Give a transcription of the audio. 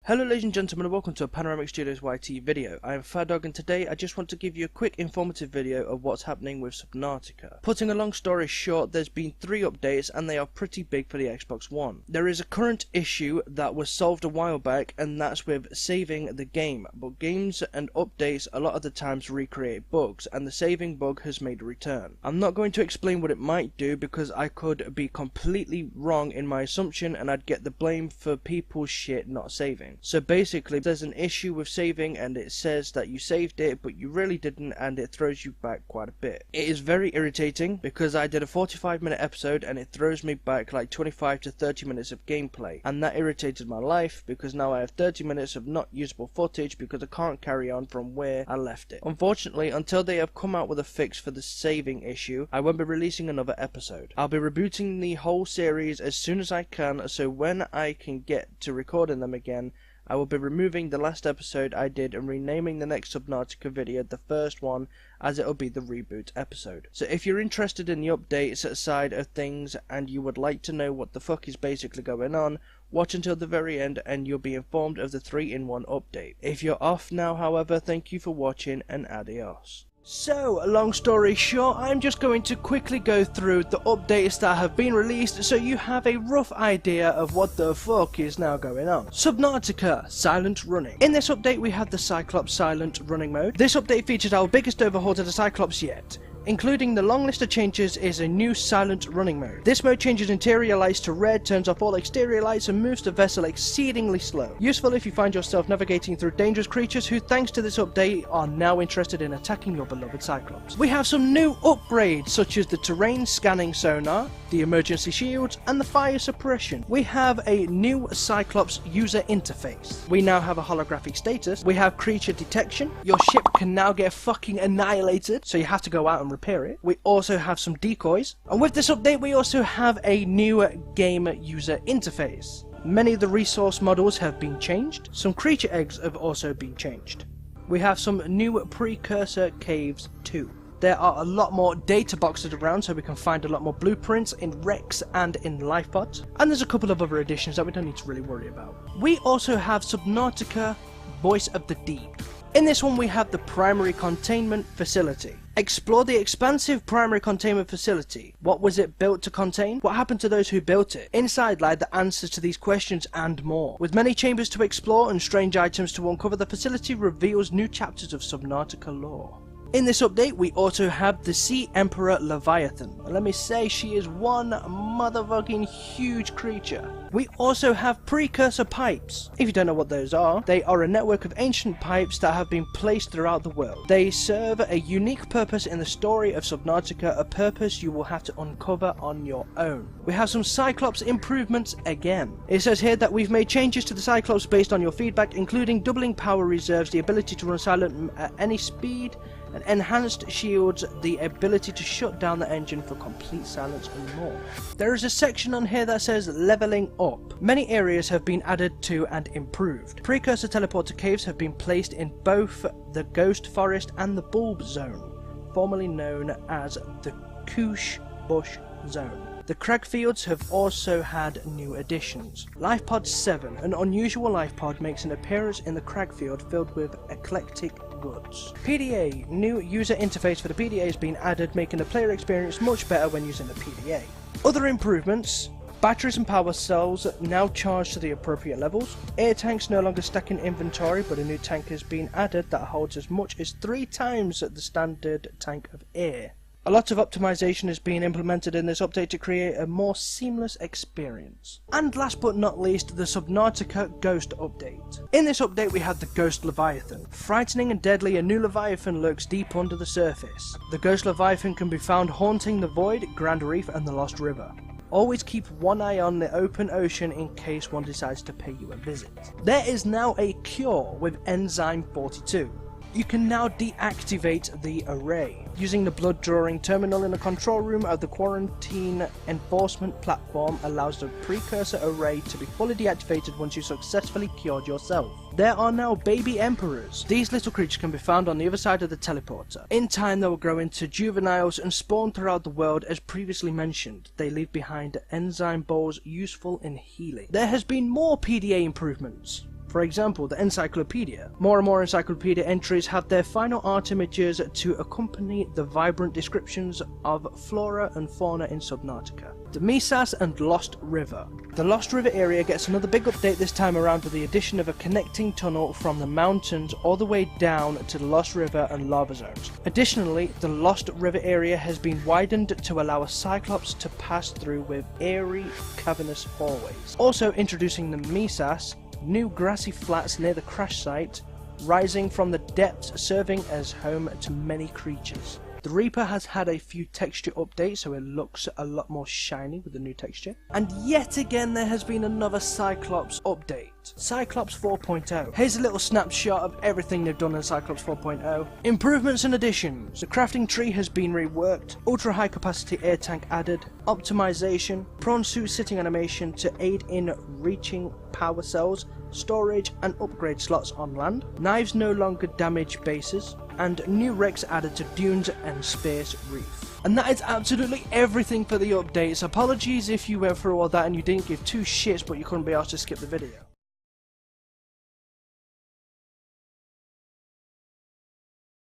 Hello ladies and gentlemen, and welcome to a Panoramic Studios YT video. I am Fadog, and today I just want to give you a quick informative video of what's happening with Subnautica. Putting a long story short, there's been 3 updates and they are pretty big for the Xbox One. There is a current issue that was solved a while back, and that's with saving the game. But games and updates a lot of the times recreate bugs, and the saving bug has made a return. I'm not going to explain what it might do because I could be completely wrong in my assumption and I'd get the blame for people's shit not saving. So basically, there's an issue with saving and it says that you saved it but you really didn't, and it throws you back quite a bit. It is very irritating because I did a 45-minute episode and it throws me back like 25 to 30 minutes of gameplay, and that irritated my life because now I have 30 minutes of not usable footage because I can't carry on from where I left it. Unfortunately, until they have come out with a fix for the saving issue, I won't be releasing another episode. I'll be rebooting the whole series as soon as I can, so when I can get to recording them again, I will be removing the last episode I did and renaming the next Subnautica video the first one, as it will be the reboot episode. So if you're interested in the updates side of things and you would like to know what the fuck is basically going on, watch until the very end and you'll be informed of the 3-in-1 update. If you're off now, however, thank you for watching and adios. So, long story short, I'm just going to quickly go through the updates that have been released so you have a rough idea of what the fuck is now going on. Subnautica Silent Running. In this update we have the Cyclops Silent Running mode. This update featured our biggest overhaul to the Cyclops yet. Including the long list of changes is a new silent running mode. This mode changes interior lights to red, turns off all exterior lights, and moves the vessel exceedingly slow. Useful if you find yourself navigating through dangerous creatures who, thanks to this update, are now interested in attacking your beloved Cyclops. We have some new upgrades such as the terrain scanning sonar, the emergency shields, and the fire suppression. We have a new Cyclops user interface. We now have a holographic status. We have creature detection. Your ship can now get fucking annihilated, so you have to go out and repair it. We also have some decoys, and with this update we also have a new game user interface. Many of the resource models have been changed. Some creature eggs have also been changed. We have some new precursor caves too. There are a lot more data boxes around so we can find a lot more blueprints in wrecks and in life pods, and there's a couple of other additions that we don't need to really worry about. We also have Subnautica Voice of the Deep. In this one we have the primary containment facility. Explore the expansive primary containment facility. What was it built to contain? What happened to those who built it? Inside lie the answers to these questions and more. With many chambers to explore and strange items to uncover, the facility reveals new chapters of Subnautica lore. In this update we also have the Sea Emperor Leviathan. Let me say, she is one motherfucking huge creature. We also have precursor pipes. If you don't know what those are, they are a network of ancient pipes that have been placed throughout the world. They serve a unique purpose in the story of Subnautica, a purpose you will have to uncover on your own. We have some Cyclops improvements again. It says here that we've made changes to the Cyclops based on your feedback, including doubling power reserves, the ability to run silent at any speed, and enhanced shields, the ability to shut down the engine for complete silence, and more. There is a section on here that says leveling up. Many areas have been added to and improved. Precursor teleporter caves have been placed in both the Ghost Forest and the Bulb Zone, formerly known as the Koosh Bush Zone. The crag fields have also had new additions. Life Pod 7, an unusual life pod, makes an appearance in the crag field filled with eclectic goods. PDA, new user interface for the PDA has been added, making the player experience much better when using the PDA. Other improvements: batteries and power cells now charged to the appropriate levels. Air tanks no longer stack in inventory, but a new tank has been added that holds as much as 3 times the standard tank of air. A lot of optimization is being implemented in this update to create a more seamless experience. And last but not least, the Subnautica Ghost update. In this update we have the Ghost Leviathan. Frightening and deadly, a new Leviathan lurks deep under the surface. The Ghost Leviathan can be found haunting the Void, Grand Reef and the Lost River. Always keep one eye on the open ocean in case one decides to pay you a visit. There is now a cure with Enzyme 42. You can now deactivate the array. Using the blood drawing terminal in the control room of the quarantine enforcement platform allows the precursor array to be fully deactivated once you successfully cured yourself. There are now baby emperors. These little creatures can be found on the other side of the teleporter. In time they will grow into juveniles and spawn throughout the world as previously mentioned. They leave behind enzyme balls useful in healing. There has been more PDA improvements. For example, the encyclopedia. More and more encyclopedia entries have their final art images to accompany the vibrant descriptions of flora and fauna in Subnautica. The Misas and Lost River. The Lost River area gets another big update this time around with the addition of a connecting tunnel from the mountains all the way down to the Lost River and lava zones. Additionally, the Lost River area has been widened to allow a Cyclops to pass through with airy, cavernous hallways. Also introducing the Misas, new grassy flats near the crash site, rising from the depths, serving as home to many creatures. The Reaper has had a few texture updates, so it looks a lot more shiny with the new texture. And yet again there has been another Cyclops update. Cyclops 4.0. Here's a little snapshot of everything they've done in Cyclops 4.0. Improvements and additions. The crafting tree has been reworked, ultra high capacity air tank added, optimization, prawn suit sitting animation to aid in reaching power cells, storage and upgrade slots on land, knives no longer damage bases, and new wrecks added to dunes and Space Reef. And that is absolutely everything for the updates. Apologies if you went through all that and you didn't give two shits but you couldn't be asked to skip the video.